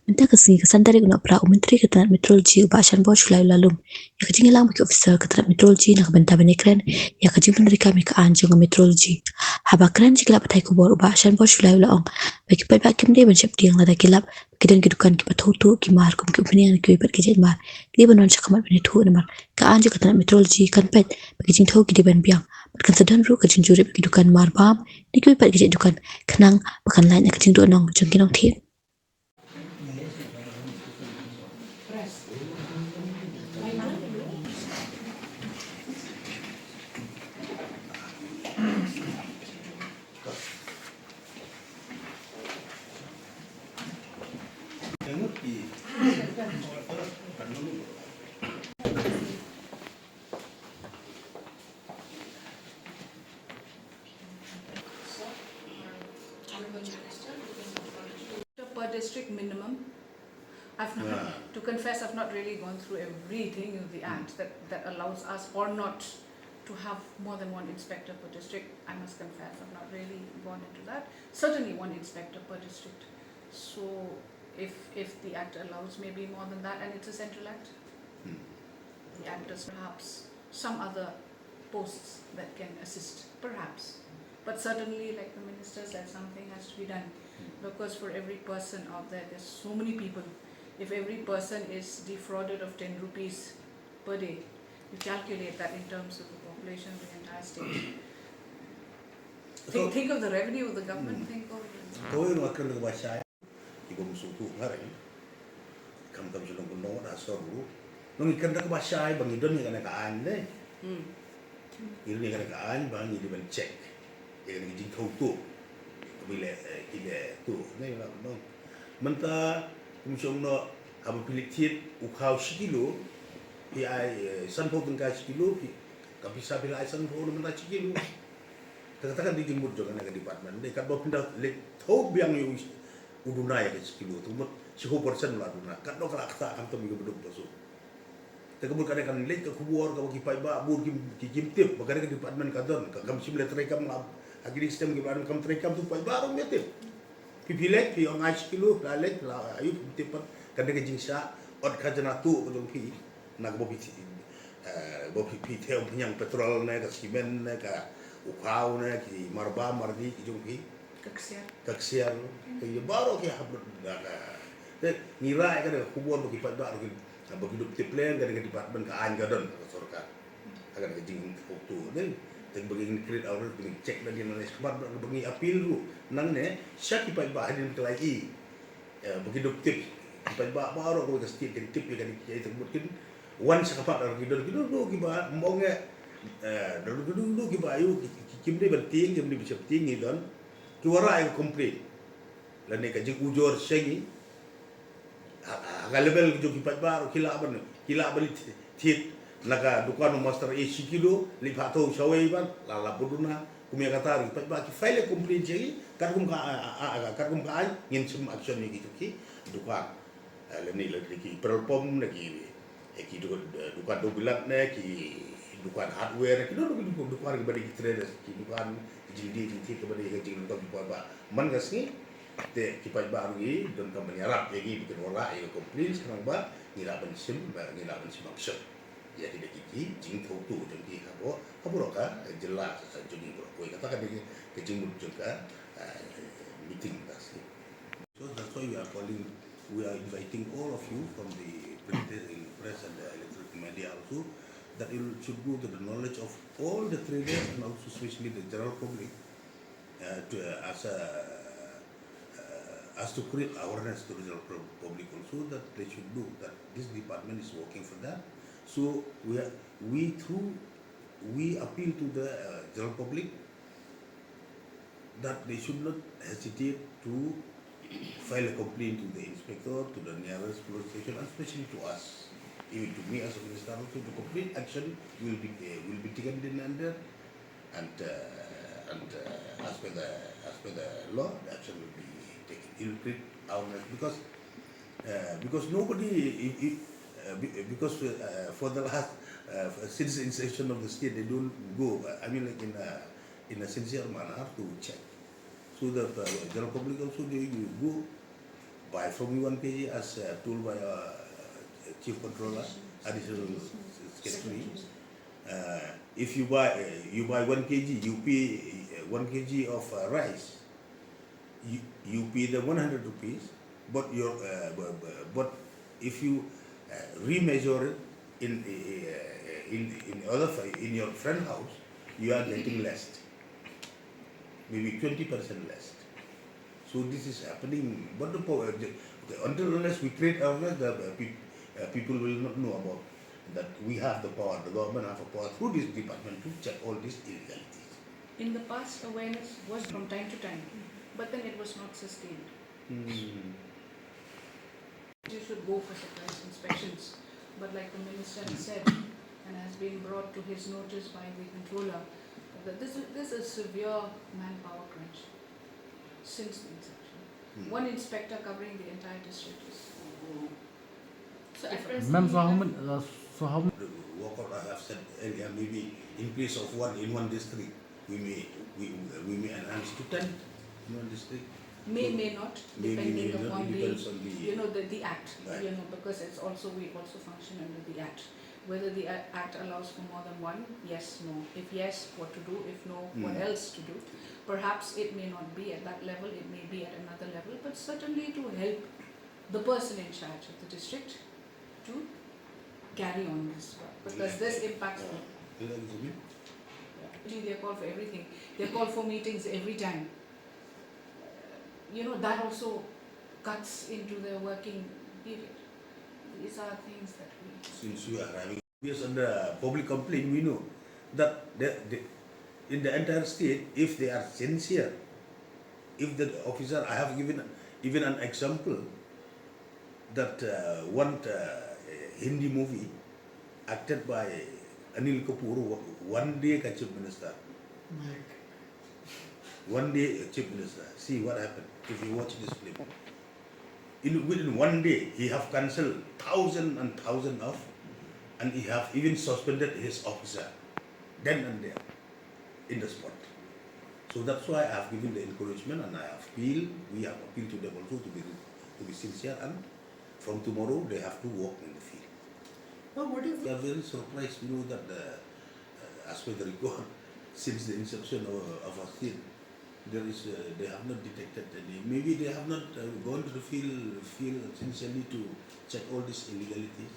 Mentah kesini kesan dari guna pra Menteri Ketenat Metrology ubah Sanbor Shullai lalum. Ya ke Jingialang bagi Ophisar Ketenat Metrology nak bentah benekren ya ke Jingpyntreikam ya ke Jongka Metrology. Haba keren jika batai kubur ubah Sanbor Shullai laong. Bagi pai kim dia bencap dia yang lada kilap kedan kedukan kipat hutu kimar kum kepeningan kibat kejet mar. Dia benon sakamat benetu namar ke Jongka Ketenat Metrology kan pet bagi jing tahu gede ban biang. Berkan sedan ru ke jing jurip kedukan mar bam ni kibat kejet dukan kenang bahkan lain ke jing do nong jengkinong thi. Per district minimum. I've not, to confess, I've not really gone through everything in the act that allows us or not to have more than one inspector per district. I must confess, I've not really gone into that. Certainly one inspector per district. So if the act allows maybe more than that, and it's a central act, the act does perhaps some other posts that can assist, perhaps. But certainly, like the minister said, something has to be done, because for every person out there, there's so many people. If every person is defrauded of 10 rupees per day, you calculate that in terms of the population of the entire state. Think of the revenue of the government. Think of it. Ibang suku hari kam sulung kuno dah soru nung ikan dah kebasai bang idon ni kan kaan deh idon ni kan kaan bang idon ben cek yang jing kau tu bila kita tu ni lah nung mentah kum no kamu pilih tiet ukau sekilo pi ai sanpo tengkai sekilo pi kapi sapi lai sanpo mentah sekilo katakan di jembut jangan ke department dekat bawa pindah lek tau biang yang uduna ya sekilo tu mut 10% lah uduna kat dok lah kata kan tu minggu beduk tu tekebul kadang kan lek ke kubur ke bagi pai ba bur ki jimtip bagare ke department kadon ke kam simle trekam agri sistem ke baru kam trekam tu pai baru metip pipilek pi ongai sekilo lalek la ayu tipat kadang ke jingsa od khajana tu ko pi nak bo pi teu penyang petrol na ka simen na ka ukau na ki marba mardi ki jong pi kaksiar ke baru ke hablut daga ngira ka de kubur bagi pai baru ke bagi hidup tiplen ka de department ka an gadon ka sorka agar ke jing tu ni dan bagi create our bagi check dan dia naik smart bagi appeal tu nang ne syak pai ba hadin kelai bagi hidup tip pai ba baru ko ke state ke tip ka di terbutkin wan sakapat ar gidor dulu ki ba mbonge dulu ki ba ayu kim ni penting kim ni bisa penting don ki wara ay complete lan ne ka jing ujor sengi level jo ki pat bar kila bali tit naka dukan master AC kilo li phato sawai ban la buduna kumya kata pat ba ki file complete jegi karkum ka ay ngin sum action ni gitu ki dukan lan ni ki perpom lagi ki dukan do bilat ne ki dukan hardware ki dukan bari ki traders ki dukan jindi ke bari ke jing to ki ba man gasni te ki pa ba ri don kam nyarap lagi bikin ola ya complete sekarang ba ngira ban sim action ya tidak kiki jing to tu jeng kabo ka jelas sa jeng ko kata kan ke jing juga meeting das so that's why we are inviting all of you from the press and the electronic media also that you should go to the knowledge of all the traders and also especially the general public as to create awareness to the general public also that they should do that this department is working for that. So we appeal to the general public that they should not hesitate to file a complaint to the inspector, to the nearest police station, and especially to us, even to me as a minister. Also, the complete action will be taken in under, and as per the law, the action will be taken. It will create awareness because nobody, for the last since the inception of the state, they don't go. I mean, like in a sincere manner to check. So that the general public also they go buy from you 1 kg as told by Chief Controller, Additional Secretary. If you buy 1 kg, you pay 1 kg of rice. You pay the 100 rupees, but but if you remeasure it in your friend house, you are getting less, maybe 20% less. So this is happening, but until unless we create awareness, people will not know about that we have the power, the government have a power through this department to check all these illegalities. In the past, awareness was from time to time, but then it was not sustained. You should go for surprise inspections, but like the minister has said, and has been brought to his notice by the controller, that this is a severe manpower crunch since the inception. One inspector covering the entire district is. So at present, Ma'am, so how many What I have said earlier, maybe in place of one in one district, we may enhance to 10 in one district. may not, depending upon depends on the act, Right. Because it's also, we also function under the act. Whether the act allows for more than one, yes, no. If yes, what to do, if no, what else to do. Perhaps it may not be at that level, it may be at another level, but certainly to help the person in charge of the district to carry on this work, because this impacts people. They call for everything. They call for meetings every time. That also cuts into their working period. These are things that we... Since we are having based on the public complaint, we know that in the entire state, if they are sincere, if the officer, I have given even an example that one Hindi movie acted by Anil Kapoor, one day Chief Minister. One day Chief Minister. See what happened if you watch this film. Within one day, he have cancelled thousands and thousands of, and he have even suspended his officer then and there in the spot. So that's why I have given the encouragement, and we have appealed to them also to be sincere, and from tomorrow they have to walk in the field. Well, what if we are very surprised, that as per the record, since the inception of our state, they have not detected any. Maybe they have not gone to the field sincerely to check all these illegalities.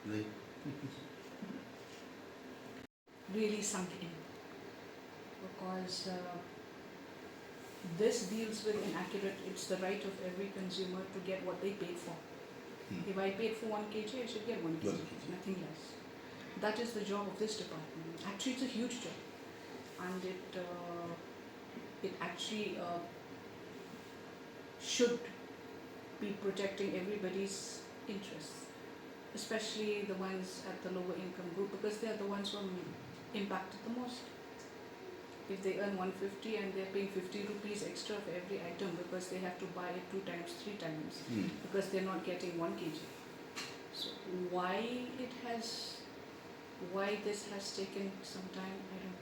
Right? really sunk in, because this deals with inaccurate. It's the right of every consumer to get what they paid for. If I paid for 1 kg, I should get 1 kg, nothing less. That is the job of this department. Actually, it's a huge job, and it actually should be protecting everybody's interests, especially the ones at the lower income group, because they are the ones who are impacted the most. If they earn 150 and they're paying 50 rupees extra for every item because they have to buy it 2 times, 3 times, because they're not getting 1 kg. So why this has taken some time, I don't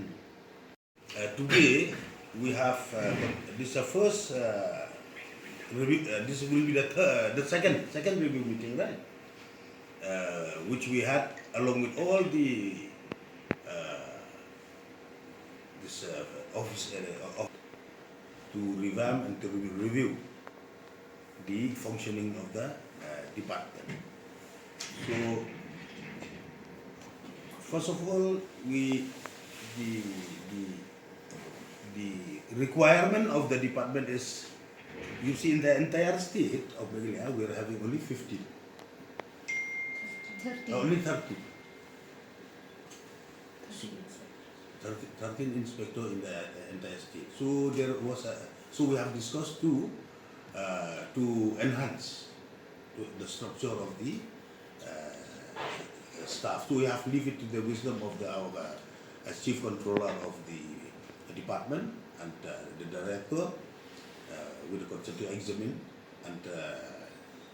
know. Today we have this is the first review. This will be the second review meeting, right? Which we had along with all the this office to revamp and to review the functioning of the department. So first of all, the requirement of the department is, you see, in the entire state of Meghalaya, we are having only 50. 30. Only 30. 13 inspectors in the entire state. So there was so we have discussed to enhance the structure of the staff. So we have to leave it to the wisdom of our chief controller of the department and the director with the consent to examine, and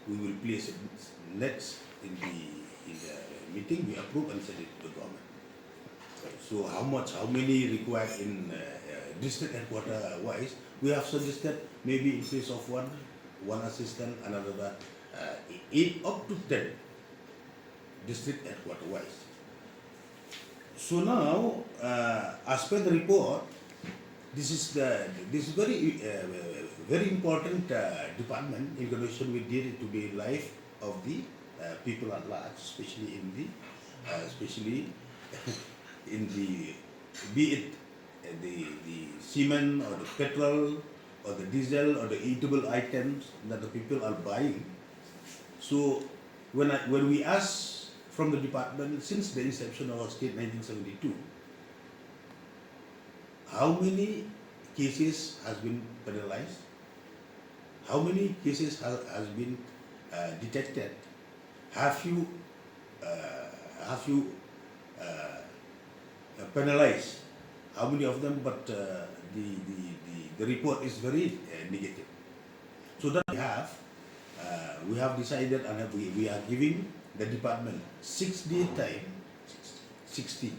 we will place it next in the meeting. We approve and send it to the government. So how many required in district headquarter wise, we have suggested maybe in place of one assistant, another 8 up to 10 district headquarter wise. So now, as per the report, this is very important department in connection with the to-day life of the people at large, especially in the be it the cement or the petrol or the diesel or the eatable items that the people are buying. So when we ask from the department since the inception of our state 1972, how many cases has been penalized? How many cases has been detected? Have you penalized? How many of them? But the report is very negative. So that we have decided and we are giving the department 6 day time, 60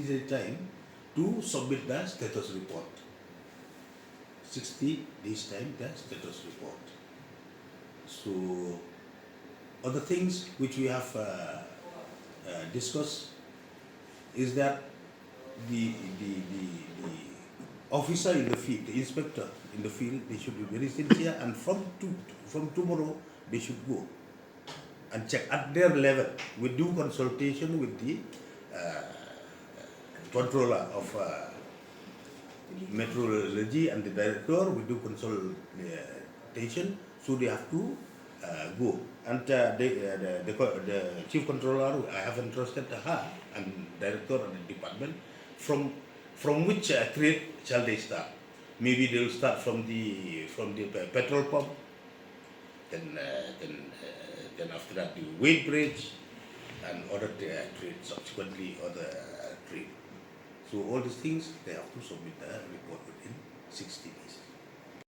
day time to submit the status report. 60 days time the status report. So other things which we have discussed is that the officer in the field, the inspector in the field, they should be very sincere, and from tomorrow they should go and check at their level. We do consultation with the controller of Metrology and the director. We do consultation, so they have to go. And the chief controller, I have entrusted her and director of the department from which trade shall they start? Maybe they will start from the petrol pump, then after that the weight bridge and other trade, subsequently other trade. So all these things they have to submit the report within 60 days.